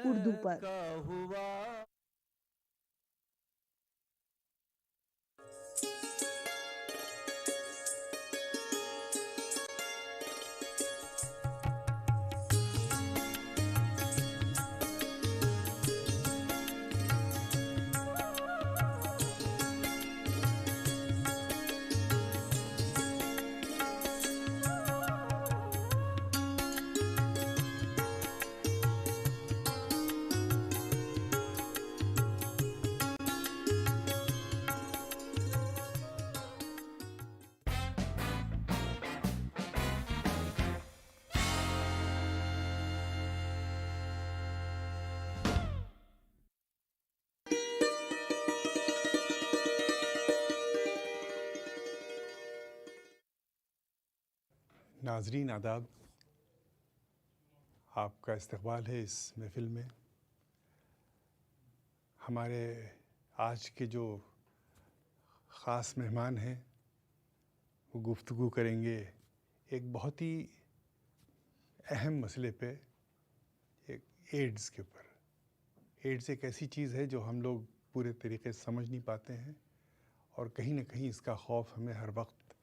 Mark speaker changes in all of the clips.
Speaker 1: उर्दू पर।
Speaker 2: का हुआ।
Speaker 3: नाजरीन आदाब, आपका इस्तकबाल है इस महफ़िल में। हमारे आज के जो ख़ास मेहमान हैं वो गुफ्तगू करेंगे एक बहुत ही अहम मसले पे, एक एड्स के ऊपर। एड्स एक ऐसी चीज़ है जो हम लोग पूरे तरीके से समझ नहीं पाते हैं और कहीं ना कहीं इसका खौफ हमें हर वक्त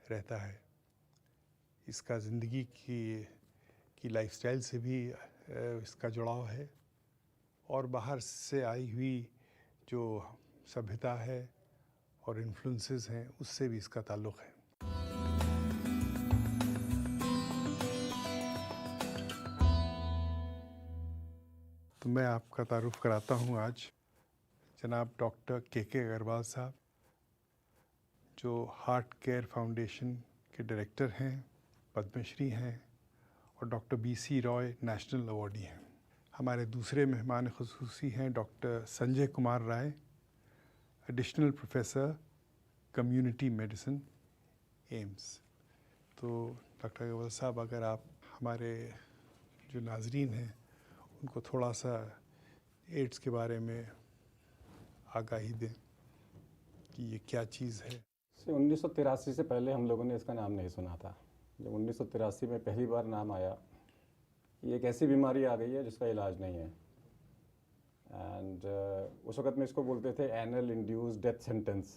Speaker 3: रहता है। इसका ज़िंदगी की लाइफस्टाइल से भी इसका जुड़ाव है और बाहर से आई हुई जो सभ्यता है और इन्फ्लुएंसेस हैं उससे भी इसका ताल्लुक़ है। तो मैं आपका तारुफ़ कराता हूँ आज जनाब डॉक्टर के अग्रवाल साहब, जो हार्ट केयर फाउंडेशन के डायरेक्टर हैं, पद्मश्री हैं और doctor BC Roy national awardee हैं। हमारे दूसरे मेहमान ख़ुसूसी हैं doctor Sanjay Kumar Rai, additional professor community medicine, AIIMS. तो डॉक्टर अग्रवाल साहब, अगर आप हमारे जो नाजरीन हैं उनको थोड़ा सा एड्स के बारे में आगाही दें कि ये क्या चीज़ है।
Speaker 4: 1983 से पहले हम लोगों ने इसका नाम नहीं सुना था। जब 1983 में पहली बार नाम आया, ये एक ऐसी बीमारी आ गई है जिसका इलाज नहीं है। एंड उस वक़्त में इसको बोलते थे एनल इंड्यूस्ड डेथ सेंटेंस।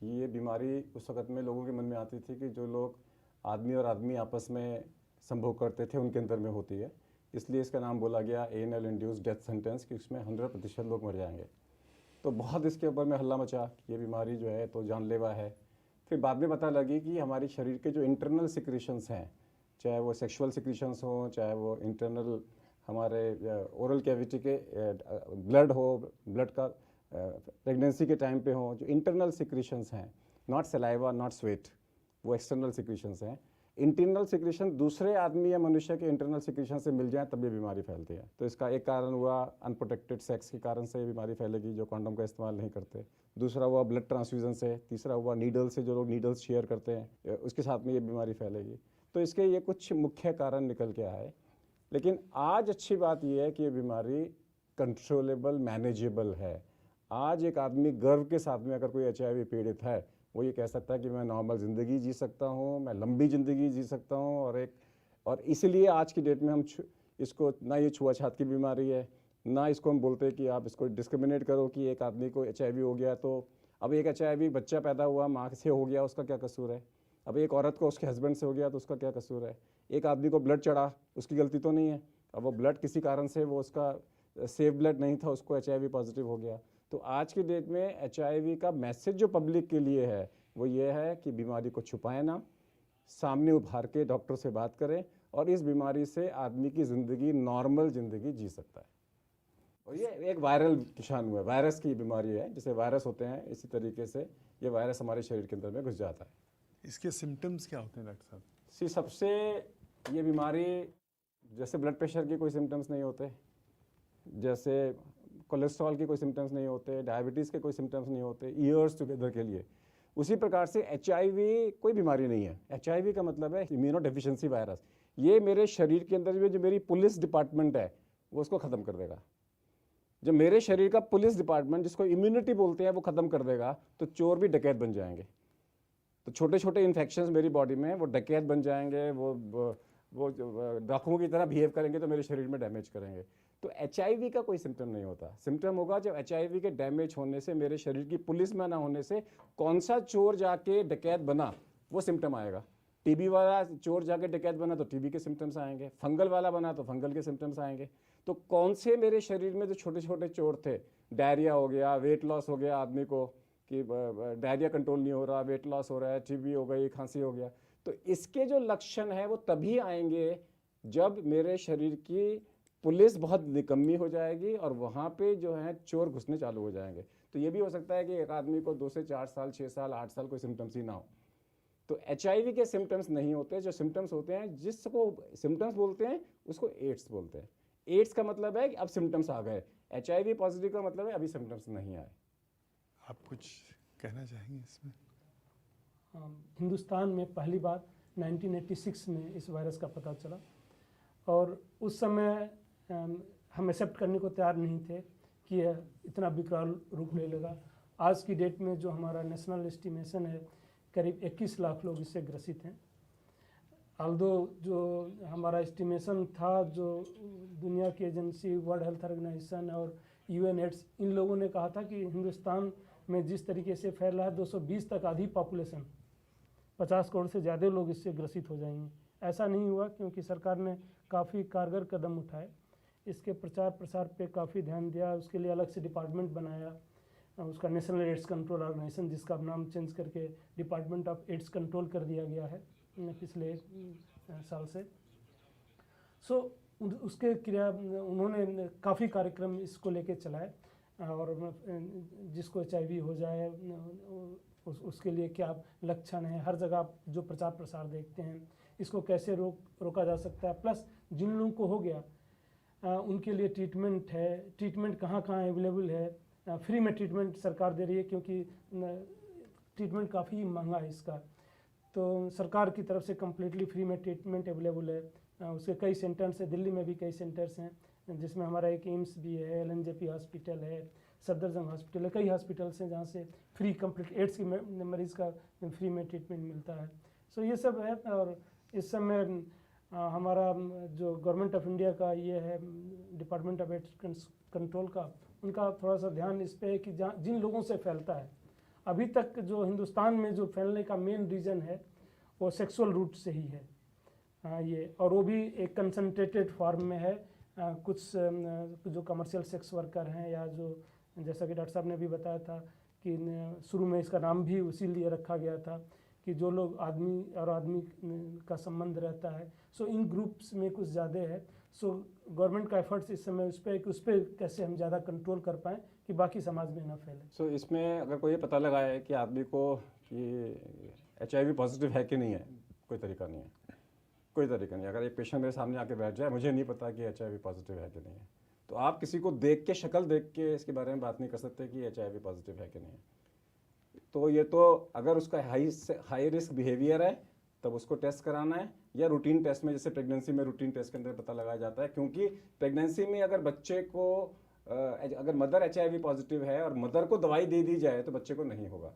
Speaker 4: ये बीमारी उस वक़्त में लोगों के मन में आती थी कि जो लोग आदमी और आदमी आपस में संभोग करते थे उनके अंदर में होती है, इसलिए इसका नाम बोला गया एनल इंड्यूस्ड डेथ सेंटेंस कि इसमें 100% लोग मर जाएंगे। तो बहुत इसके ऊपर में हल्ला मचा कि ये बीमारी जो है तो जानलेवा है। फिर बाद में पता लगी कि हमारी शरीर के जो इंटरनल सिक्रीशंस हैं, चाहे वो सेक्सुअल सिक्रीशंस हों, चाहे वो इंटरनल हमारे ओरल कैविटी के ब्लड हो, ब्लड का प्रेगनेंसी के टाइम पे हो, जो इंटरनल सिक्रीशंस हैं, नॉट सलाइवा नॉट स्वेट, वो एक्सटर्नल सिक्रीशंस हैं। इंटरनल सिक्रीशन दूसरे आदमी या मनुष्य के इंटरनल सिक्रीशन से मिल जाए तब ये बीमारी फैलती है। तो इसका एक कारण हुआ अनप्रोटेक्टेड सेक्स के कारण से ये बीमारी फैलेगी, जो कंडोम का इस्तेमाल नहीं करते। दूसरा हुआ ब्लड ट्रांसफ्यूजन से। तीसरा हुआ नीडल से, जो लोग नीडल्स शेयर करते हैं उसके साथ में ये बीमारी फैलेगी। तो इसके ये कुछ मुख्य कारण निकल के आए। लेकिन आज अच्छी बात यह है कि ये बीमारी कंट्रोलेबल, मैनेजेबल है। आज एक आदमी गर्व के साथ में अगर कोई HIV पीड़ित है, वो ये कह सकता है कि मैं नॉर्मल ज़िंदगी जी सकता हूँ, मैं लंबी ज़िंदगी जी सकता हूँ। और इसलिए आज की डेट में हम इसको ना ये छुआछात की बीमारी है, ना इसको हम बोलते हैं कि आप इसको डिस्क्रिमिनेट करो कि एक आदमी को HIV हो गया तो अब एक HIV बच्चा पैदा हुआ, माँ से हो गया, उसका क्या कसूर है। अब एक औरत को उसके हस्बैंड से हो गया तो उसका क्या कसूर है। एक आदमी को ब्लड चढ़ा, उसकी गलती तो नहीं है। अब वो ब्लड किसी कारण से, वो उसका सेफ ब्लड नहीं था, उसको HIV पॉजिटिव हो गया। तो आज की डेट में HIV का मैसेज जो पब्लिक के लिए है वो ये है कि बीमारी को छुपाएं ना, सामने उभार के डॉक्टर से बात करें और इस बीमारी से आदमी की ज़िंदगी, नॉर्मल ज़िंदगी जी सकता है। और ये एक वायरल किसान हुआ, वायरस की बीमारी है। जैसे वायरस होते हैं इसी तरीके से ये वायरस हमारे शरीर के अंदर में घुस जाता है।
Speaker 3: इसके सिम्टम्स क्या होते हैं डॉक्टर साहब?
Speaker 4: सबसे ये बीमारी, जैसे ब्लड प्रेशर के कोई सिम्टम्स नहीं होते, जैसे कोलेस्ट्रॉल के कोई सिम्टम्स नहीं होते, डायबिटीज़ के कोई सिम्टम्स नहीं होते ईयर्स टुगेदर के लिए, उसी प्रकार से HIV कोई बीमारी नहीं है। HIV का मतलब है इम्यूनो डेफिशिएंसी वायरस। ये मेरे शरीर के अंदर में जो मेरी पुलिस डिपार्टमेंट है वो उसको ख़त्म कर देगा। जब मेरे शरीर का पुलिस डिपार्टमेंट, जिसको इम्यूनिटी बोलते हैं, वो ख़त्म कर देगा तो चोर भी डकैत बन जाएंगे। तो छोटे छोटे इन्फेक्शंस मेरी बॉडी में, वो डकैत बन जाएंगे, वो डाकुओं की तरह बिहेव करेंगे तो मेरे शरीर में डैमेज करेंगे। तो HIV का कोई सिम्टम नहीं होता। सिम्टम होगा जब HIV के डैमेज होने से, मेरे शरीर की पुलिस में ना होने से कौन सा चोर जाके डकैत बना, वो सिम्टम आएगा। TB वाला चोर जाके डकैत बना तो TB के सिम्टम्स आएंगे, फंगल वाला बना तो फंगल के सिम्टम्स आएंगे। तो कौन से मेरे शरीर में जो छोटे छोटे चोर थे, डायरिया हो गया, वेट लॉस हो गया आदमी को कि डायरिया कंट्रोल नहीं हो रहा, वेट लॉस हो रहा है, TB हो गई, खांसी हो गया, तो इसके जो लक्षण है वो तभी आएंगे जब मेरे शरीर की पुलिस बहुत निकम्मी हो जाएगी और वहाँ पे जो है चोर घुसने चालू हो जाएंगे। तो ये भी हो सकता है कि एक आदमी को 2 से 4 साल, 6 साल, 8 साल कोई सिम्टम्स ही ना हो। तो HIV के सिम्टम्स नहीं होते। जो सिम्टम्स होते हैं, जिसको सिम्टम्स बोलते हैं उसको एड्स बोलते हैं। एड्स का मतलब है कि अब सिम्टम्स आ गए। HIV पॉजिटिव का मतलब है अभी सिम्टम्स नहीं आए।
Speaker 3: आप कुछ कहना चाहेंगे इसमें?
Speaker 1: हिंदुस्तान में पहली बार 1986 में इस वायरस का पता चला और उस समय हम एक्सेप्ट करने को तैयार नहीं थे कि यह इतना विकराल रूप ले लेगा। आज की डेट में जो हमारा नेशनल एस्टिमेशन है, करीब 21 लाख लोग इससे ग्रसित हैं। आल्दो जो हमारा एस्टिमेशन था, जो दुनिया की एजेंसी वर्ल्ड हेल्थ ऑर्गेनाइजेशन और UNAIDS, इन लोगों ने कहा था कि हिंदुस्तान में जिस तरीके से फैल रहा है 220 तक आधी पॉपुलेशन, 50 करोड़ से ज़्यादा लोग इससे ग्रसित हो जाएंगे। ऐसा नहीं हुआ क्योंकि सरकार ने काफ़ी कारगर कदम उठाए, इसके प्रचार प्रसार पे काफ़ी ध्यान दिया, उसके लिए अलग से डिपार्टमेंट बनाया, उसका नेशनल एड्स कंट्रोल ऑर्गेनाइजेशन, जिसका अब नाम चेंज करके डिपार्टमेंट ऑफ एड्स कंट्रोल कर दिया गया है पिछले साल से। उसके क्रिया उन्होंने काफ़ी कार्यक्रम इसको लेके चलाए और जिसको HIV हो जाए उसके लिए क्या लक्षण है, हर जगह आप जो प्रचार प्रसार देखते हैं, इसको कैसे रोका जा सकता है, प्लस जिन लोगों को हो गया उनके लिए ट्रीटमेंट है, ट्रीटमेंट कहाँ कहाँ अवेलेबल है, फ्री में ट्रीटमेंट सरकार दे रही है क्योंकि ट्रीटमेंट काफ़ी महंगा है इसका, तो सरकार की तरफ से कम्प्लीटली फ्री में ट्रीटमेंट अवेलेबल है। उसके कई सेंटर्स हैं, दिल्ली में भी कई सेंटर्स हैं, जिसमें हमारा एक एम्स भी है, LNJP हॉस्पिटल है, सफदरजंग हॉस्पिटल है, कई हॉस्पिटल्स हैं जहाँ से फ्री कंप्लीट एड्स की मरीज़ का फ्री में ट्रीटमेंट मिलता है। सो ये सब है। और इस समय हमारा जो गवर्नमेंट ऑफ इंडिया का ये है डिपार्टमेंट ऑफ एड्स कंट्रोल का, उनका थोड़ा सा ध्यान इस पे है कि जिन लोगों से फैलता है, अभी तक जो हिंदुस्तान में जो फैलने का मेन रीज़न है वो सेक्सुअल रूट से ही है ये, और वो भी एक कंसंट्रेटेड फॉर्म में है। कुछ जो कमर्शियल सेक्स वर्कर हैं या जो, जैसा कि डॉक्टर साहब ने भी बताया था कि शुरू में इसका नाम भी उसी लिए रखा गया था कि जो लोग आदमी और आदमी का संबंध रहता है, सो इन ग्रुप्स में कुछ ज़्यादा है। सो गवर्नमेंट का एफर्ट्स इस समय उस पर कैसे हम ज़्यादा कंट्रोल कर पाएँ कि बाकी समाज में ना फैले।
Speaker 4: सो इसमें अगर कोई पता लगाए कि आदमी को कि HIV पॉजिटिव है कि नहीं है, कोई तरीका नहीं है, कोई तरीका नहीं। अगर एक पेशेंट मेरे सामने आके बैठ जाए, मुझे नहीं पता कि HIV पॉजिटिव है कि नहीं है, तो आप किसी को देख के, शक्ल देख के इसके बारे में बात नहीं कर सकते कि HIV पॉजिटिव है कि नहीं है। तो ये तो अगर उसका हाई रिस्क बिहेवियर है तब उसको टेस्ट कराना है, या रूटीन टेस्ट में, जैसे प्रेगनेंसी में रूटीन टेस्ट के अंदर पता लगाया जाता है। क्योंकि प्रेगनेंसी में अगर बच्चे को अगर मदर HIV पॉजिटिव है और मदर को दवाई दे दी जाए तो बच्चे को नहीं होगा,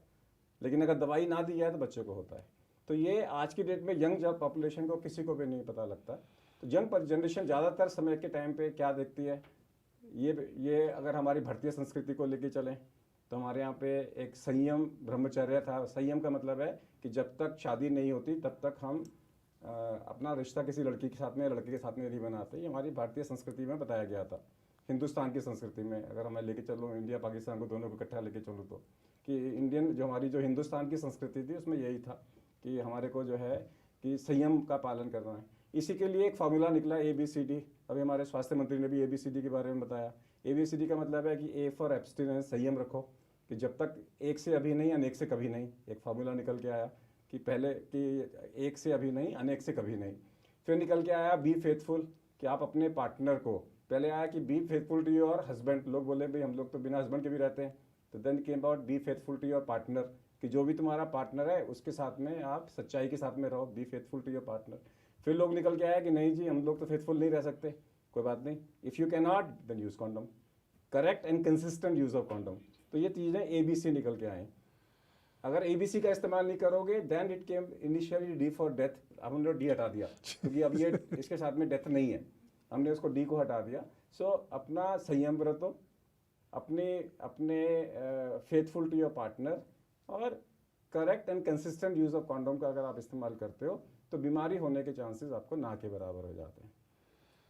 Speaker 4: लेकिन अगर दवाई ना दी जाए तो बच्चे को होता है। तो ये आज की डेट में यंग पॉपुलेशन को किसी को भी नहीं पता लगता। तो यंग जनरेशन ज़्यादातर समय के टाइम पे क्या देखती है, ये अगर हमारी भारतीय संस्कृति को लेके चलें तो हमारे यहाँ पे एक संयम ब्रह्मचर्य था। संयम का मतलब है कि जब तक शादी नहीं होती तब तक हम अपना रिश्ता किसी लड़की के साथ में, लड़के के साथ में नहीं बनाते। ये हमारी भारतीय संस्कृति में बताया गया था। हिंदुस्तान की संस्कृति में अगर मैं लेके चलूँ, इंडिया पाकिस्तान को दोनों को इकट्ठा लेके चलूँ, तो कि इंडियन जो हमारी जो हिंदुस्तान की संस्कृति थी उसमें यही था कि हमारे को जो है कि संयम का पालन करना है। इसी के लिए एक फार्मूला निकला ABCD। अभी हमारे स्वास्थ्य मंत्री ने भी ABCD के बारे में बताया। ABCD का मतलब है कि A फॉर एब्स्टिनेंस, संयम रखो, कि जब तक एक से अभी नहीं, अनेक से कभी नहीं। एक फार्मूला निकल के आया कि पहले कि एक से अभी नहीं, अनेक से कभी नहीं। फिर निकल के आया बी फेथफुल, कि आप अपने पार्टनर को, पहले आया कि be faithful to your husband. लोग बोले भाई हम लोग तो बिना हस्बैंड के भी रहते हैं, तो then came about be faithful to your partner, कि जो भी तुम्हारा पार्टनर है उसके साथ में आप सच्चाई के साथ में रहो, be faithful to your partner. फिर लोग निकल के आया कि नहीं जी, हम लोग तो फेथफुल नहीं रह सकते, कोई बात नहीं, if you can not then use condom, correct and consistent use of condom. तो ये चीज़ें ABC निकल के आए। अगर ABC का इस्तेमाल नहीं करोगे then it came initially D for death. अब हमने D हटा दिया क्योंकि अब ये इसके साथ में डेथ नहीं है, हमने उसको D को हटा दिया। सो अपना संयम बरतो, अपने फेथफुल टू योर पार्टनर, और correct and consistent use of condom का अगर आप इस्तेमाल करते हो तो बीमारी होने के चांसेस आपको ना के बराबर हो जाते हैं।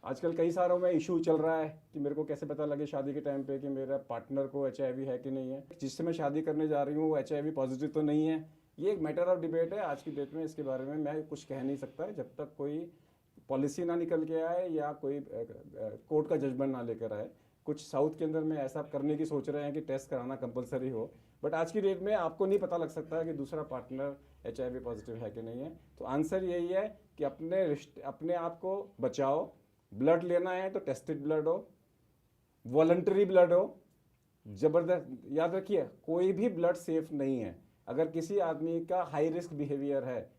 Speaker 4: आजकल कई सारों में इशू चल रहा है कि मेरे को कैसे पता लगे शादी के टाइम पे कि मेरा पार्टनर को HIV है कि नहीं है, जिससे मैं शादी करने जा रही हूँ वो HIV पॉजिटिव तो नहीं है। ये एक मैटर ऑफ डिबेट है आज की डेट में। इसके बारे में मैं कुछ कह नहीं सकता जब तक कोई पॉलिसी ना निकल के आए या कोई कोर्ट का जजमेंट ना लेकर आए। कुछ साउथ के अंदर में ऐसा करने की सोच रहे हैं कि टेस्ट कराना कंपलसरी हो, बट आज की डेट में आपको नहीं पता लग सकता है कि दूसरा पार्टनर HIV पॉजिटिव है कि नहीं है। तो आंसर यही है कि अपने आप को बचाओ। ब्लड लेना है तो टेस्टेड ब्लड हो, वॉलंटरी ब्लड हो। जबरदस्त याद रखिए, कोई भी ब्लड सेफ नहीं है। अगर किसी आदमी का हाई रिस्क बिहेवियर है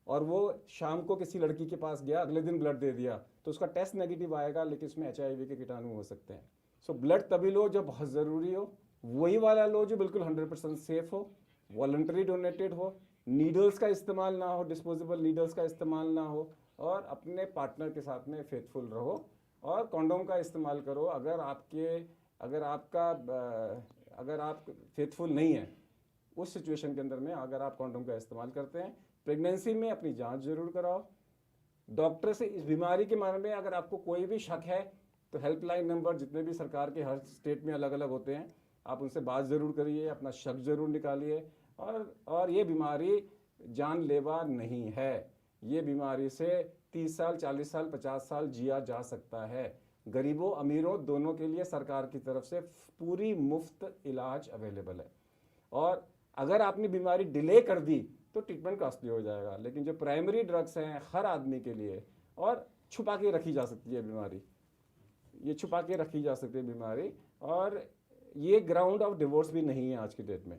Speaker 4: और वो शाम को किसी लड़की के पास गया, अगले दिन ब्लड दे दिया, तो उसका टेस्ट नेगेटिव आएगा लेकिन उसमें HIV के कीटाणु हो सकते हैं। सो ब्लड तभी लो जब बहुत ज़रूरी हो, वही वाला लो जो बिल्कुल 100% सेफ हो, वॉलंटरी डोनेटेड हो, नीडल्स का इस्तेमाल ना हो, डिस्पोजेबल नीडल्स का इस्तेमाल ना हो, और अपने पार्टनर के साथ में फेथफुल रहो और कॉन्डोम का इस्तेमाल करो। अगर आप फेथफुल नहीं है उस सिचुएशन के अंदर में, अगर आप कॉन्डोम का इस्तेमाल करते हैं, प्रेगनेंसी में अपनी जांच जरूर कराओ। डॉक्टर से इस बीमारी के बारे में अगर आपको कोई भी शक है तो हेल्पलाइन नंबर जितने भी सरकार के हर स्टेट में अलग अलग होते हैं, आप उनसे बात ज़रूर करिए, अपना शक ज़रूर निकालिए। और ये बीमारी जानलेवा नहीं है। ये बीमारी से 30 साल, 40 साल, 50 साल जिया जा सकता है। गरीबों अमीरों दोनों के लिए सरकार की तरफ से पूरी मुफ्त इलाज अवेलेबल है। और अगर आपने बीमारी डिले कर दी तो ट्रीटमेंट कॉस्टली हो जाएगा, लेकिन जो प्राइमरी ड्रग्स हैं हर आदमी के लिए, और छुपा के रखी जा सकती है बीमारी, ये छुपा के रखी जा सकती है बीमारी, और ये ग्राउंड ऑफ डिवोर्स भी नहीं है आज की डेट में।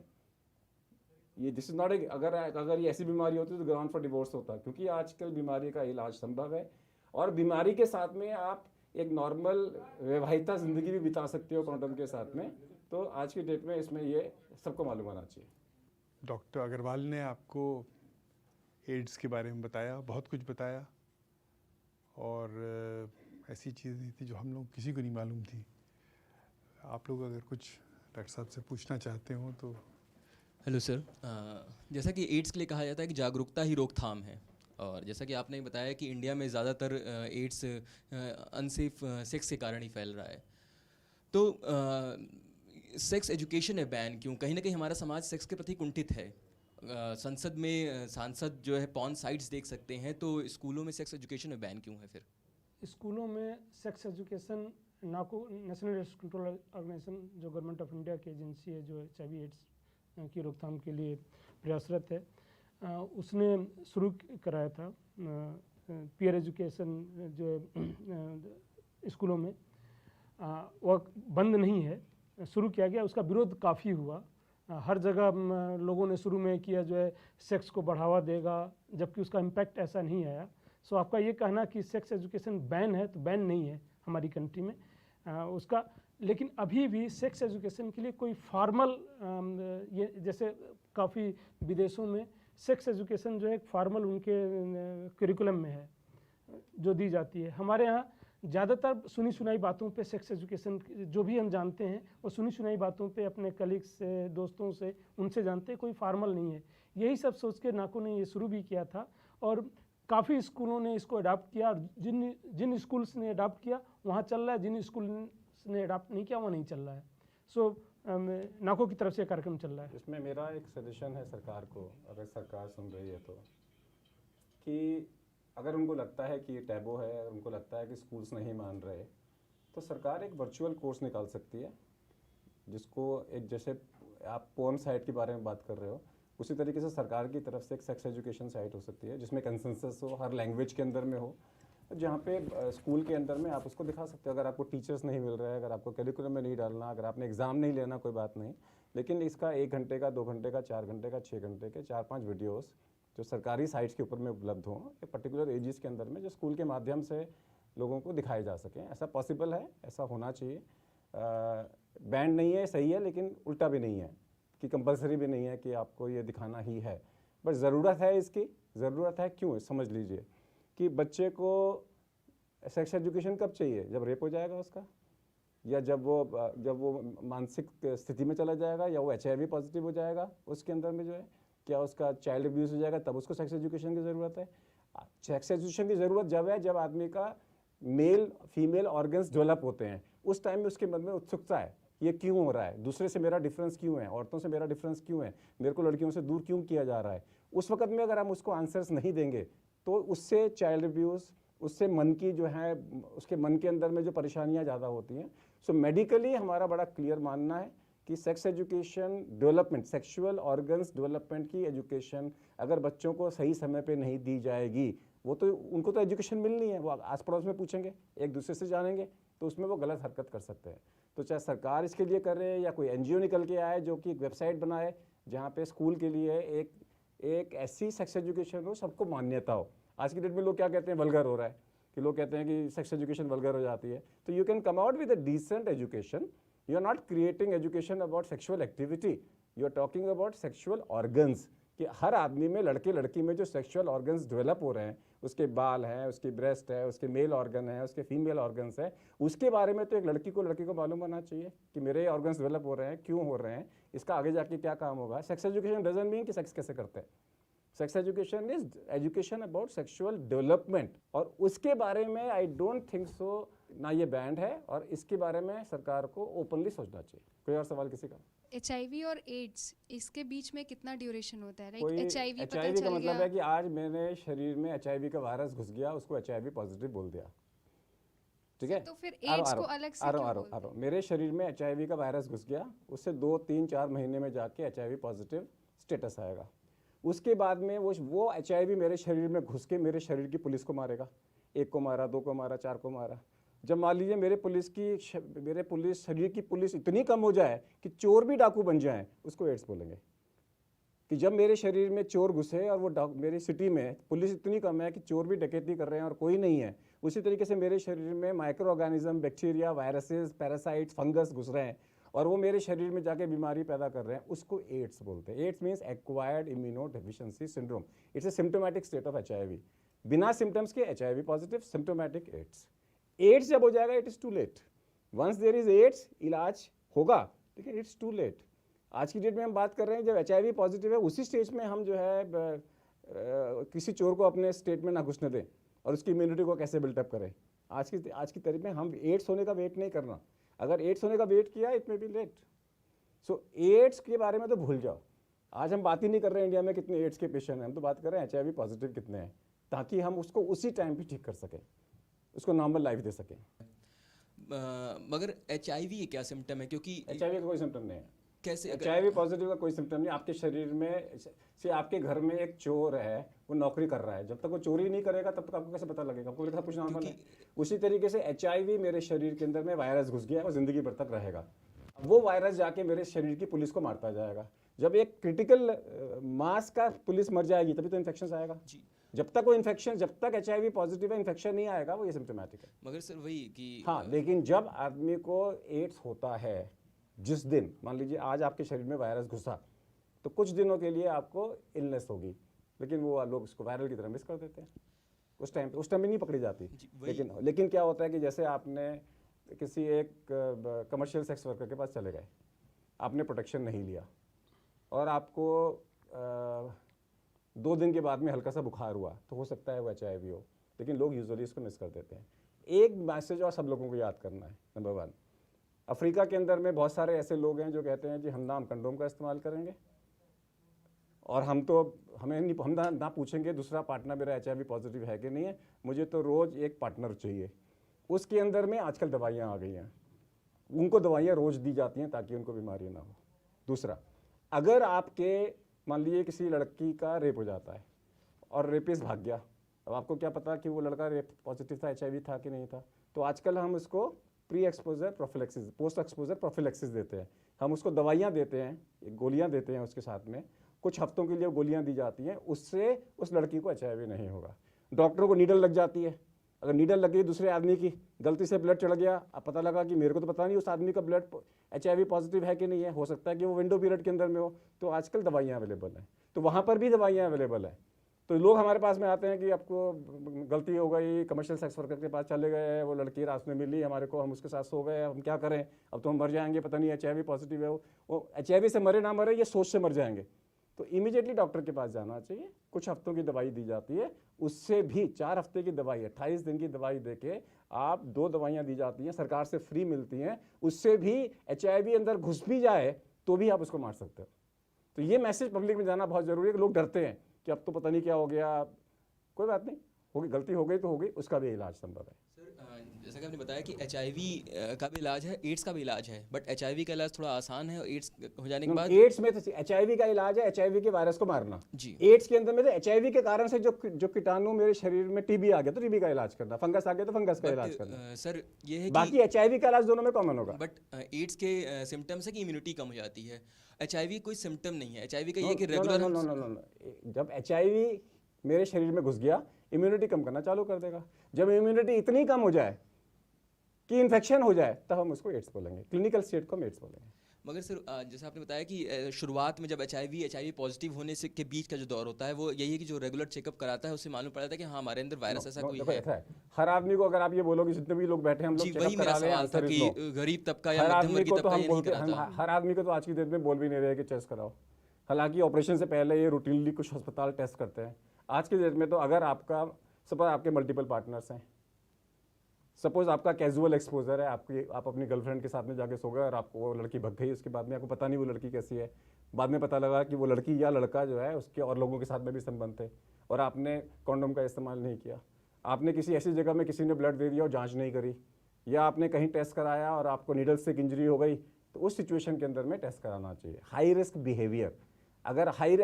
Speaker 4: ये दिस इज नॉट ए, अगर ये ऐसी बीमारी होती तो ग्राउंड फॉर डिवोर्स होता, क्योंकि आजकल बीमारी का इलाज संभव है और बीमारी के साथ में आप एक नॉर्मल वैवाहिक जिंदगी भी बिता सकते हो कॉन्डोम के साथ में। तो आज की डेट में इसमें ये सबको मालूम होना चाहिए।
Speaker 3: डॉक्टर अग्रवाल ने आपको एड्स के बारे में बताया, बहुत कुछ बताया, और ऐसी चीज़ नहीं थी जो हम लोग किसी को नहीं मालूम थी। आप लोग अगर कुछ डॉक्टर साहब से पूछना चाहते हो तो।
Speaker 2: हेलो सर, जैसा कि एड्स के लिए कहा जाता है कि जागरूकता ही रोकथाम है, और जैसा कि आपने बताया कि इंडिया में ज़्यादातर एड्स अनसेफ सेक्स के कारण ही फैल रहा है, तो सेक्स एजुकेशन है बैन क्यों? कहीं ना कहीं हमारा समाज सेक्स के प्रति कुंठित है। संसद में सांसद जो है पॉर्न साइट्स देख सकते हैं, तो स्कूलों में सेक्स एजुकेशन में बैन क्यों है फिर?
Speaker 1: स्कूलों में सेक्स एजुकेशन नाको नेशनल एड्स कंट्रोल ऑर्गेनाइजेशन जो गवर्नमेंट ऑफ इंडिया की एजेंसी है जो HIV एड्स की रोकथाम के लिए प्रयासरत है, उसने शुरू कराया था पीयर एजुकेशन जो स्कूलों में, वह बंद नहीं है, शुरू किया गया। उसका विरोध काफ़ी हुआ, हर जगह लोगों ने शुरू में किया जो है सेक्स को बढ़ावा देगा, जबकि उसका इम्पैक्ट ऐसा नहीं आया। सो आपका ये कहना कि सेक्स एजुकेशन बैन है, तो बैन नहीं है हमारी कंट्री में उसका। लेकिन अभी भी सेक्स एजुकेशन के लिए कोई फॉर्मल, ये जैसे काफ़ी विदेशों में सेक्स एजुकेशन जो है फॉर्मल उनके करिकुलम में है जो दी जाती है। हमारे यहाँ ज़्यादातर सुनी सुनाई बातों पे सेक्स एजुकेशन जो भी हम जानते हैं वो सुनी सुनाई बातों पे अपने कलीग्स से, दोस्तों से, उनसे जानते हैं, कोई फॉर्मल नहीं है। यही सब सोच के नाको ने ये शुरू भी किया था और काफ़ी स्कूलों ने इसको अडॉप्ट किया, और जिन स्कूल्स ने अडॉप्ट किया वहाँ चल रहा है, जिन स्कूल ने अडॉप्ट नहीं किया वहाँ नहीं चल रहा है। सो नाको की तरफ से कार्यक्रम चल रहा है।
Speaker 4: इसमें मेरा एक सजेशन है सरकार को, अगर सरकार सुन रही है तो, कि अगर उनको लगता है कि ये टैबू है, अगर उनको लगता है कि स्कूल्स नहीं मान रहे, तो सरकार एक वर्चुअल कोर्स निकाल सकती है, जिसको एक, जैसे आप पोर्न साइट के बारे में बात कर रहे हो, उसी तरीके से सरकार की तरफ से एक सेक्स एजुकेशन साइट हो सकती है जिसमें कंसेंसस हो, हर लैंग्वेज के अंदर में हो, जहाँ पे स्कूल के अंदर में आप उसको दिखा सकते हो। अगर आपको टीचर्स नहीं मिल रहे हैं, अगर आपको करिकुलम में नहीं डालना, अगर आपने एग्ज़ाम नहीं लेना, कोई बात नहीं, लेकिन इसका 1 घंटे का, 2 घंटे का, 4 घंटे का, 6 घंटे के 4-5 वीडियोस जो सरकारी साइट्स के ऊपर में उपलब्ध हों, एक पर्टिकुलर एजेस के अंदर में, जो स्कूल के माध्यम से लोगों को दिखाए जा सकें। ऐसा पॉसिबल है, ऐसा होना चाहिए। बैंड नहीं है, सही है, लेकिन उल्टा भी नहीं है कि कंपलसरी भी नहीं है कि आपको ये दिखाना ही है, बट ज़रूरत है, इसकी ज़रूरत है। क्यों? समझ लीजिए कि बच्चे को सेक्स एजुकेशन कब चाहिए? जब रेप हो जाएगा उसका, या जब वो मानसिक स्थिति में चला जाएगा, या वो HIV पॉजिटिव हो जाएगा उसके अंदर में जो है, क्या उसका चाइल्ड अब्यूज़ हो जाएगा, तब उसको सेक्स एजुकेशन की ज़रूरत है। सेक्स एजुकेशन की ज़रूरत जब है जब आदमी का मेल फीमेल ऑर्गन्स डेवलप होते हैं, उस टाइम में उसके मन में उत्सुकता है, ये क्यों हो रहा है, दूसरे से मेरा डिफरेंस क्यों है, औरतों से मेरा डिफरेंस क्यों है, मेरे को लड़कियों से दूर क्यों किया जा रहा है। उस वक्त में अगर हम उसको आंसर्स नहीं देंगे तो उससे चाइल्ड अब्यूज़, उससे मन की जो है, उसके मन के अंदर में जो परेशानियां ज़्यादा होती हैं। सो मेडिकली हमारा बड़ा क्लियर मानना है कि sex education development, sexual organs development की एजुकेशन अगर बच्चों को सही समय पे नहीं दी जाएगी, वो तो उनको तो एजुकेशन मिलनी है, वो आस पड़ोस में पूछेंगे, एक दूसरे से जानेंगे, तो उसमें वो गलत हरकत कर सकते हैं। तो चाहे सरकार इसके लिए कर रहे हैं या कोई NGO निकल के आए जो कि एक वेबसाइट बनाए जहाँ पे स्कूल के लिए एक ऐसी सेक्स एजुकेशन हो, सबको मान्यता हो। आज की डेट में लोग क्या कहते हैं, वल्गर हो रहा है, कि लोग कहते हैं कि सेक्स एजुकेशन वल्गर हो जाती है। तो you can come out with a decent education. You are not creating education about sexual activity, you are talking about sexual organs, कि हर आदमी में, लड़के लड़की में जो सेक्सुअल ऑर्गन्स डेवलप हो रहे हैं, उसके बाल हैं, उसकी ब्रेस्ट है, उसके मेल ऑर्गन है, उसके फीमेल ऑर्गन्स है, उसके बारे में तो एक लड़की को मालूम होना चाहिए कि मेरे ऑर्गन्स डेवलप हो रहे हैं, क्यों हो रहे हैं, इसका आगे जाके क्या काम होगा। सेक्स एजुकेशन डजंट मीन कि सेक्स कैसे करते हैं। Sex education is education about sexual development, और उसके बारे में आई डोंट थिंक सो ना ये बैंड है, और इसके बारे में सरकार को ओपनली सोचना चाहिए। कोई और सवाल किसी का?
Speaker 5: HIV और एड्स, इसके बीच में कितना ड्यूरेशन होता है?
Speaker 4: कोई
Speaker 5: HIV पता
Speaker 4: HIV का
Speaker 5: चल
Speaker 4: मतलब
Speaker 5: गया
Speaker 4: है कि आज मेरे शरीर में HIV का वायरस घुस गया, उसको HIV पॉजिटिव बोल दिया, ठीक है।
Speaker 5: तो फिर एड्स को अलग से क्यों बोलते हैं?
Speaker 4: मेरे शरीर में HIV का वायरस घुस गया, उससे 2, 3, 4 महीने में जाके HIV पॉजिटिव स्टेटस आएगा। उसके बाद में वो HIV मेरे शरीर में घुस के मेरे शरीर की पुलिस को मारेगा, 1 को मारा, 2 को मारा, 4 को मारा। जब मान लीजिए मेरे शरीर की पुलिस इतनी कम हो जाए कि चोर भी डाकू बन जाएं, उसको एड्स बोलेंगे। कि जब मेरे शरीर में चोर घुसे और वो मेरी सिटी में पुलिस इतनी कम है कि चोर भी डकैती कर रहे हैं और कोई नहीं है, उसी तरीके से मेरे शरीर में micro organism, bacteria, viruses, parasites, fungus घुस रहे हैं और वो मेरे शरीर में जाके बीमारी पैदा कर रहे हैं, उसको एड्स बोलते हैं। AIDS means acquired immuno deficiency syndrome. It's a symptomatic state of HIV। बिना सिम्टम्स के HIV positive, symptomatic AIDS. AIDS जब हो जाएगा it is too late. Once there is AIDS, इलाज होगा, ठीक है, इट्स टू लेट। आज की डेट में हम बात कर रहे हैं जब HIV पॉजिटिव है, उसी स्टेज में हम जो है किसी चोर को अपने स्टेट में ना घुसने दें और उसकी इम्यूनिटी को कैसे बिल्टअप करें। आज की तारीख में हम एड्स होने का वेट नहीं करना। अगर एड्स होने का वेट किया it may be late. So AIDS के बारे में तो भूल जाओ। आज हम बात ही नहीं कर रहे हैं इंडिया में कितने एड्स के पेशेंट हैं, हम तो बात कर रहे हैं HIV पॉजिटिव कितने हैं, ताकि हम उसको उसी टाइम पे ठीक कर सकें, उसको नॉर्मल लाइफ दे सकें।
Speaker 2: मगर HIV क्या सिम्टम है? क्योंकि
Speaker 4: HIV का कोई सिम्टम नहीं है।
Speaker 2: कैसे
Speaker 4: HIV पॉजिटिव का कोई सिम्टम नहीं। आपके शरीर में से आपके घर में एक चोर है, वो नौकरी कर रहा है, जब तक वो चोरी नहीं करेगा तब तक आपको कैसे पता लगेगा? आपको सब कुछ नॉर्मल है। उसी तरीके से HIV मेरे शरीर के अंदर में वायरस घुस गया है, वो जिंदगी भर तक रहेगा। वो वायरस जाके मेरे शरीर की पुलिस को मारता जाएगा। जब एक क्रिटिकल मास का पुलिस मर जाएगी तभी तो इन्फेक्शन आएगा। जब तक वो इन्फेक्शन, जब तक HIV पॉजिटिव है, इन्फेक्शन नहीं आएगा, वो ये सिम्टोमेटिक है।
Speaker 2: मगर सर वही कि
Speaker 4: हाँ, लेकिन जब आदमी को एड्स होता है, जिस दिन मान लीजिए आज आपके शरीर में वायरस घुसा, तो कुछ दिनों के लिए आपको इलनेस होगी, लेकिन वो लोग उसको वायरल की तरह मिस कर देते हैं। उस टाइम में नहीं पकड़ी जाती। लेकिन क्या होता है कि जैसे आपने किसी एक कमर्शियल सेक्स वर्कर के पास चले गए, आपने प्रोटेक्शन नहीं लिया और आपको 2 दिन के बाद में हल्का सा बुखार हुआ, तो हो सकता है वो HIV हो, लेकिन लोग यूजुअली इसको मिस कर देते हैं। एक मैसेज और सब लोगों को याद करना है। नंबर 1, अफ्रीका के अंदर में बहुत सारे ऐसे लोग हैं जो कहते हैं जी हम कंडोम का इस्तेमाल करेंगे और हम ना पूछेंगे दूसरा पार्टनर मेरा HIV पॉजिटिव है कि नहीं है, मुझे तो रोज़ एक पार्टनर चाहिए। उसके अंदर में आजकल दवाइयाँ आ गई हैं, उनको दवाइयाँ रोज़ दी जाती हैं ताकि उनको बीमारी ना हो। दूसरा, अगर आपके मान लीजिए किसी लड़की का रेप हो जाता है और रेपिस्ट भाग गया, अब आपको क्या पता कि वो लड़का रेप पॉजिटिव था, HIV था कि नहीं था। तो आजकल हम उसको pre exposure prophylaxis, post exposure prophylaxis देते हैं। हम उसको दवाइयाँ देते हैं, गोलियाँ देते हैं, उसके साथ में कुछ हफ्तों के लिए गोलियाँ दी जाती हैं, उससे उस लड़की को HIV नहीं होगा। डॉक्टर को नीडल लग जाती है, अगर नीडल लग गई दूसरे आदमी की, गलती से ब्लड चढ़ गया, अब पता लगा कि मेरे को तो पता नहीं उस आदमी का ब्लड HIV पॉजिटिव है कि नहीं है, हो सकता है कि वो विंडो पीरियड के अंदर में हो, तो आजकल दवाइयाँ अवेलेबल हैं, तो वहाँ पर भी दवाइयाँ अवेलेबल हैं। तो लोग हमारे पास में आते हैं कि आपको गलती हो गई, कमर्शियल सेक्स वर्कर के पास चले गए, वो लड़की रास्ते में मिली हमारे को, हम उसके साथ सो गए, हम क्या करें, अब तो हम मर जाएंगे, पता नहीं HIV पॉजिटिव है। वो HIV से मरे ना मरे, ये सोच से मर जाएंगे। तो इमीडिएटली डॉक्टर के पास जाना चाहिए। कुछ हफ्तों की दवाई दी जाती है, उससे भी 4 हफ्ते की दवाई, 28 दिन की दवाई देके आप 2 दवाइयाँ दी जाती हैं, सरकार से फ्री मिलती हैं, उससे भी HIV अंदर घुस भी जाए तो भी आप उसको मार सकते हो। तो ये मैसेज पब्लिक में जाना बहुत ज़रूरी है कि लोग डरते हैं कि अब तो पता नहीं क्या हो गया। कोई बात नहीं, होगी, गलती हो गई तो हो गई, उसका भी इलाज संभव है।
Speaker 2: सर जैसा कि आपने बताया कि HIV का भी इलाज है, एड्स का भी इलाज है, बट HIV का इलाज थोड़ा आसान है और एड्स हो जाने के बाद
Speaker 4: एड्स में तो HIV का इलाज है HIV के वायरस को मारना
Speaker 2: जी।
Speaker 4: एड्स के अंदर में तो HIV के कारण से जो कीटाणु मेरे शरीर में TB आ गया तो TB का इलाज करना, फंगस आ गया तो फंगस का इलाज करना।
Speaker 2: सर ये है
Speaker 4: बाकी HIV का इलाज दोनों में कॉमन होगा।
Speaker 2: बट एड्स के सिम्टम्स है कि इम्यूनिटी कम हो जाती है, HIV कोई सिम्टम नहीं है। HIV का ये है कि रेगुलर
Speaker 4: जब HIV मेरे शरीर में घुस गया, इम्यूनिटी कम करना चालू कर देगा। जब इम्यूनिटी इतनी कम हो जाए कि इन्फेक्शन हो जाए, तब हम उसको एड्स बोलेंगे, क्लिनिकल स्टेट को हम एड्स बोलेंगे।
Speaker 2: मगर सर जैसा आपने बताया कि शुरुआत में जब HIV पॉजिटिव होने से के बीच का जो दौर होता है वो यही है कि जो रेगुलर चेकअप कराता है उससे मालूम पड़ता है कि हाँ हमारे अंदर वायरस ऐसा कोई है।
Speaker 4: हर आदमी को अगर आप ये बोलोगे, जितने भी लोग बैठे हैं हम लोग
Speaker 2: जी वही मेरा सवाल था कि गरीब तबका या मध्यम वर्गीय तबका ये नहीं कराता।
Speaker 4: हर आदमी को तो आज की डेट में बोल भी नहीं रहे कि टेस्ट कराओ। हालांकि ऑपरेशन से पहले ये रूटीनली कुछ अस्पताल टेस्ट करते हैं। आज की डेट में तो अगर आपका सपोज आपके मल्टीपल पार्टनर्स हैं, सपोज आपका कैजुअल एक्सपोजर है, आप अपनी गर्लफ्रेंड के साथ में जाके सो गए और आपको वो लड़की भग गई, उसके बाद में आपको पता नहीं वो लड़की कैसी है, बाद में पता लगा कि वो लड़की या लड़का जो है उसके और लोगों के साथ में भी संबंध थे और आपने कॉन्डोम का इस्तेमाल नहीं किया, आपने किसी ऐसी जगह में किसी ने ब्लड दे दिया और जांच नहीं करी, या आपने कहीं टेस्ट कराया और आपको नीडल से इंजरी हो गई, तो उस सिचुएशन के अंदर में टेस्ट कराना चाहिए। हाई रिस्क बिहेवियर, अगर हाई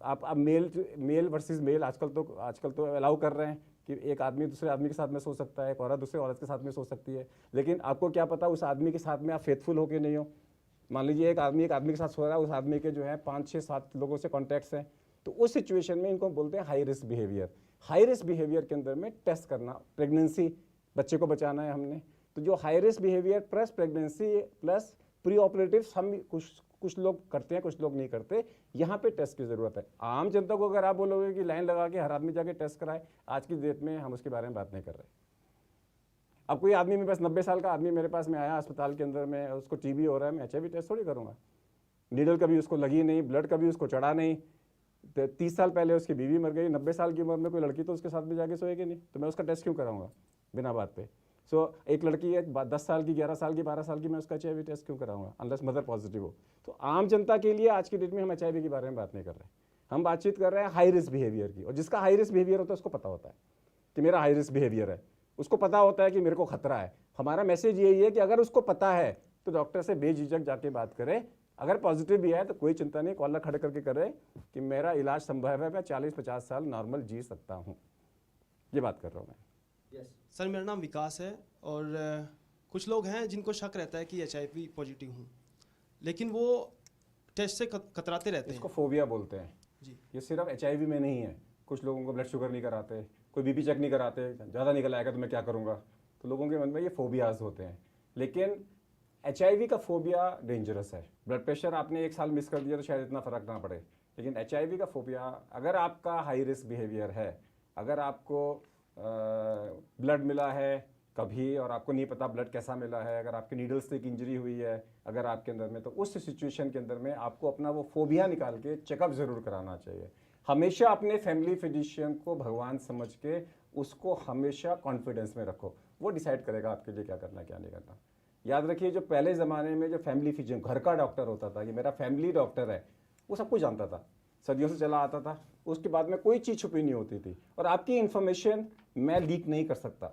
Speaker 4: आप मेल वर्सेस मेल आजकल तो अलाउ कर रहे हैं कि एक आदमी दूसरे आदमी के साथ में सो सकता है, एक औरत दूसरे औरत के साथ में सो सकती है, लेकिन आपको क्या पता उस आदमी के साथ में आप फेथफुल हो के नहीं हो। मान लीजिए एक आदमी के साथ सो रहा है, उस आदमी के जो है 5, 6, 7 लोगों से कॉन्टैक्ट्स हैं, तो उस सिचुएशन में इनको बोलते हैं high risk behaviour. High risk behaviour के अंदर में टेस्ट करना, प्रेगनेंसी, बच्चे को बचाना है हमने, तो जो high risk behaviour plus pregnancy plus pre operative हम कुछ लोग करते हैं, कुछ लोग नहीं करते, यहाँ पे टेस्ट की ज़रूरत है। आम जनता को अगर आप बोलोगे कि लाइन लगा के हर आदमी जाके टेस्ट कराए, आज की डेट में हम उसके बारे में बात नहीं कर रहे। अब कोई आदमी मेरे पास 90 साल का आदमी मेरे पास में आया अस्पताल के अंदर में, उसको TB हो रहा है, मैं HIV टेस्ट थोड़ी करूँगा। नीडल कभी उसको लगी नहीं, ब्लड कभी उसको चढ़ा नहीं, 30 साल पहले उसकी बीवी मर गई, 90 साल की उम्र में कोई लड़की तो उसके साथ में जाके सोएगी नहीं, तो मैं उसका टेस्ट क्यों कराऊंगा बिना बात पे। एक लड़की है 10 साल की, 11 साल की, 12 साल की, मैं उसका HIV टेस्ट क्यों कराऊंगा अनलेस मदर पॉजिटिव हो। तो आम जनता के लिए आज की डेट में हम HIV के बारे में बात नहीं कर रहे, हम बातचीत कर रहे हैं हाई रिस्क बिहेवियर की। और जिसका हाई रिस्क बिहेवियर होता है उसको पता होता है कि मेरा हाई रिस्क बिहेवियर है, उसको पता होता है कि मेरे को खतरा है। हमारा मैसेज यही है कि अगर उसको पता है तो डॉक्टर से बेझिझक जाके बात करे, अगर पॉजिटिव भी है तो कोई चिंता नहीं, कॉलर खड़े करके करे कि मेरा इलाज संभव है, मैं 40-50 साल नॉर्मल जी सकता हूँ, ये बात कर रहा हूँ मैं।
Speaker 6: सर मेरा नाम विकास है और कुछ लोग हैं जिनको शक रहता है कि HIV पॉजिटिव हूँ, लेकिन वो टेस्ट से कतराते रहते हैं।
Speaker 4: इसको फोबिया बोलते हैं
Speaker 6: जी।
Speaker 4: ये सिर्फ HIV में नहीं है, कुछ लोगों को ब्लड शुगर नहीं कराते, कोई BP चेक नहीं कराते, ज़्यादा निकल आएगा तो मैं क्या करूँगा, तो लोगों के मन में ये फोबियाज होते हैं। लेकिन HIV का फोबिया डेंजरस है। ब्लड प्रेशर आपने 1 साल मिस कर दिया तो शायद इतना फ़र्क ना पड़े, लेकिन HIV का फोबिया, अगर आपका हाई रिस्क बिहेवियर है, अगर आपको ब्लड मिला है कभी और आपको नहीं पता ब्लड कैसा मिला है, अगर आपके नीडल्स से एक इंजरी हुई है अगर आपके अंदर में, तो उस सिचुएशन के अंदर में आपको अपना वो फोबिया निकाल के चेकअप ज़रूर कराना चाहिए। हमेशा अपने फैमिली फिजिशियन को भगवान समझ के उसको हमेशा कॉन्फिडेंस में रखो, वो डिसाइड करेगा आपके लिए क्या करना क्या नहीं करना। याद रखिए जो पहले ज़माने में जो फैमिली फिजिशियन, घर का डॉक्टर होता था, कि मेरा फैमिली डॉक्टर है, वो सब कुछ जानता था, सदियों से चला आता था, उसके बाद में कोई चीज़ छुपी नहीं होती थी। और आपकी इन्फॉर्मेशन मैं लीक नहीं कर सकता,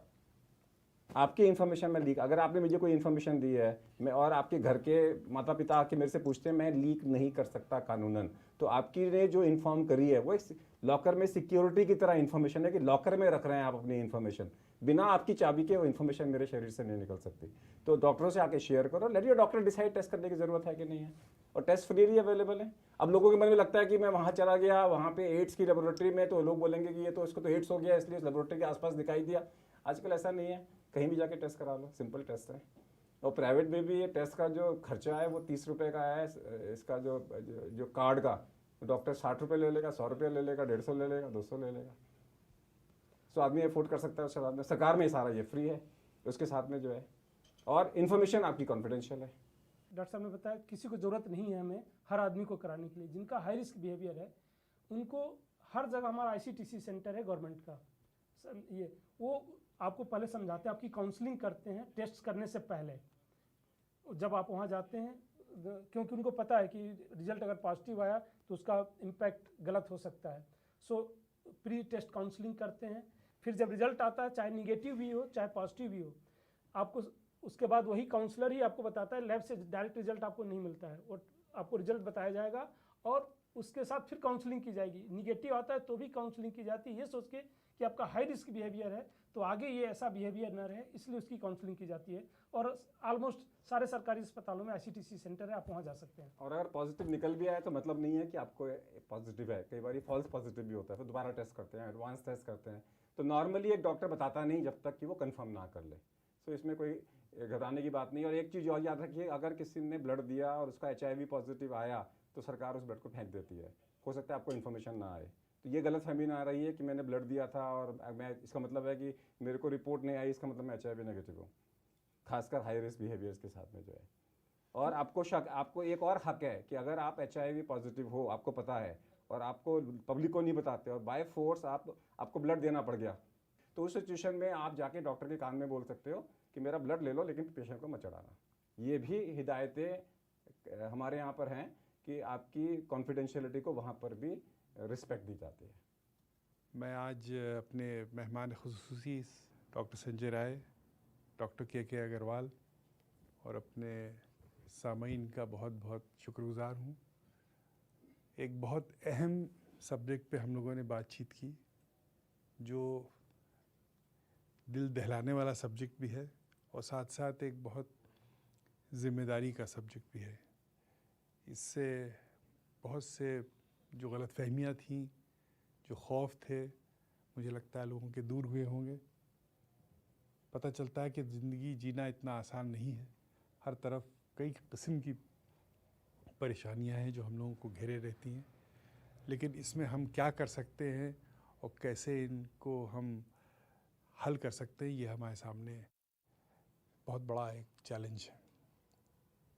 Speaker 4: आपकी इन्फॉर्मेशन में लीक, अगर आपने मुझे कोई इन्फॉर्मेशन दी है मैं और आपके घर के माता पिता आके मेरे से पूछते हैं, मैं लीक नहीं कर सकता कानूनन। तो आपकी ने जो इन्फॉर्म करी है वो एक लॉकर में सिक्योरिटी की तरह इन्फॉर्मेशन है कि लॉकर में रख रहे हैं आप अपनी इन्फॉर्मेशन, बिना आपकी चाबी के वो इन्फॉर्मेशन मेरे शरीर से नहीं निकल सकती। तो डॉक्टरों से आके शेयर करो, let your doctor decide test करने की ज़रूरत है कि नहीं है, और टेस्ट फ्रीली अवेलेबल है। अब लोगों के मन में लगता है कि मैं वहाँ चला गया, वहाँ पे एड्स की लेबोरेटरी में, तो लोग बोलेंगे कि ये तो इसको तो एड्स हो गया इसलिए इस लेबोरेटरी के आसपास दिखाई दिया। आजकल ऐसा नहीं है, कहीं भी जाके टेस्ट करा लो, सिंपल टेस्ट है। और प्राइवेट में भी ये टेस्ट का जो खर्चा है वो 30 रुपये का है, इसका जो कार्ड का तो डॉक्टर 60 रुपये ले लेगा, 100 रुपये ले लेगा, 150 ले लेगा, 200 ले लेगा। सो आदमी अफोर्ड कर सकता है उसके बाद में, सरकार में सारा ये फ्री है, उसके साथ में जो है, और इन्फॉर्मेशन आपकी कॉन्फिडेंशियल है।
Speaker 1: डॉक्टर साहब ने बताया किसी को ज़रूरत नहीं है हमें हर आदमी को कराने के लिए, जिनका हाई रिस्क बिहेवियर है उनको हर जगह हमारा ICTC सेंटर है गवर्नमेंट का, ये वो आपको पहले समझाते हैं, आपकी काउंसलिंग करते हैं टेस्ट करने से पहले जब आप वहाँ जाते हैं, क्योंकि उनको पता है कि रिजल्ट अगर पॉजिटिव आया तो उसका इम्पैक्ट गलत हो सकता है। सो प्री टेस्ट काउंसलिंग करते हैं, फिर जब रिजल्ट आता है चाहे निगेटिव भी हो चाहे पॉजिटिव भी हो, आपको उसके बाद वही काउंसलर ही आपको बताता है, लैब से डायरेक्ट रिजल्ट आपको नहीं मिलता है, और आपको रिजल्ट बताया जाएगा और उसके साथ फिर काउंसलिंग की जाएगी। निगेटिव आता है तो भी काउंसलिंग की जाती है, ये सोच के कि आपका हाई रिस्क बिहेवियर है तो आगे ये ऐसा बिहेवियर ना रहे, इसलिए उसकी काउंसलिंग की जाती है। और ऑलमोस्ट सारे सरकारी अस्पतालों में ICTC सेंटर है, आप वहाँ जा सकते हैं।
Speaker 4: और अगर पॉजिटिव निकल भी आए तो मतलब नहीं है कि आपको पॉजिटिव है, कई बार फॉल्स पॉजिटिव भी होता है, फिर दोबारा टेस्ट करते हैं, एडवांस टेस्ट करते हैं, तो नॉर्मली एक डॉक्टर बताता नहीं जब तक कि वो कंफर्म ना कर ले। सो इसमें कोई घबराने की बात नहीं। और एक चीज़ और याद रखिए, अगर किसी ने ब्लड दिया और उसका HIV पॉजिटिव आया तो सरकार उस ब्लड को फेंक देती है, हो सकता है आपको इन्फॉर्मेशन ना आए। तो ये गलतफहमी ना आ रही है कि मैंने ब्लड दिया था और मैं, इसका मतलब है कि मेरे को रिपोर्ट नहीं आई, इसका मतलब मैं HIV नेगेटिव हूँ, खासकर हाई रिस्क बिहेवियर्स के साथ में जो है। और आपको एक और हक है कि अगर आप HIV पॉजिटिव हो, आपको पता है और आपको पब्लिक को नहीं बताते और बाय फोर्स आपको ब्लड देना पड़ गया, तो उस सिचुएशन में आप जाके डॉक्टर के कान में बोल सकते हो कि मेरा ब्लड ले लो लेकिन पेशेंट को मत चढ़ाना। ये भी हिदायतें हमारे यहाँ पर हैं कि आपकी कॉन्फिडेंशियलिटी को वहाँ पर भी रिस्पेक्ट दी जाती है।
Speaker 3: मैं आज अपने मेहमान खुसूसी doctor Sanjay Rai, doctor KK Agarwal और अपने सामीन का बहुत बहुत शुक्रगुजार हूँ। एक बहुत अहम सब्जेक्ट पे हम लोगों ने बातचीत की, जो दिल दहलाने वाला सब्जेक्ट भी है और साथ साथ एक बहुत ज़िम्मेदारी का सब्जेक्ट भी है। इससे बहुत से जो गलतफहमियाँ थीं, जो खौफ थे, मुझे लगता है लोगों के दूर हुए होंगे। पता चलता है कि ज़िंदगी जीना इतना आसान नहीं है, हर तरफ कई किस्म की परेशानियां हैं जो हम लोगों को घेरे रहती हैं, लेकिन इसमें हम क्या कर सकते हैं और कैसे इनको हम हल कर सकते हैं, ये हमारे सामने बहुत बड़ा एक चैलेंज है।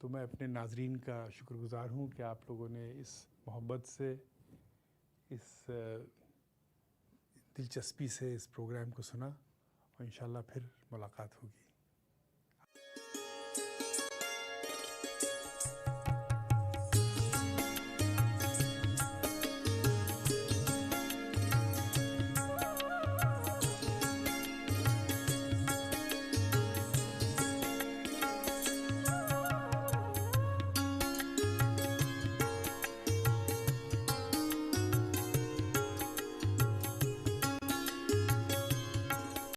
Speaker 3: तो मैं अपने नाजरीन का शुक्रगुजार हूँ कि आप लोगों ने इस मोहब्बत से, इस दिलचस्पी से इस प्रोग्राम को सुना, और इंशाल्लाह फिर मुलाकात होगी।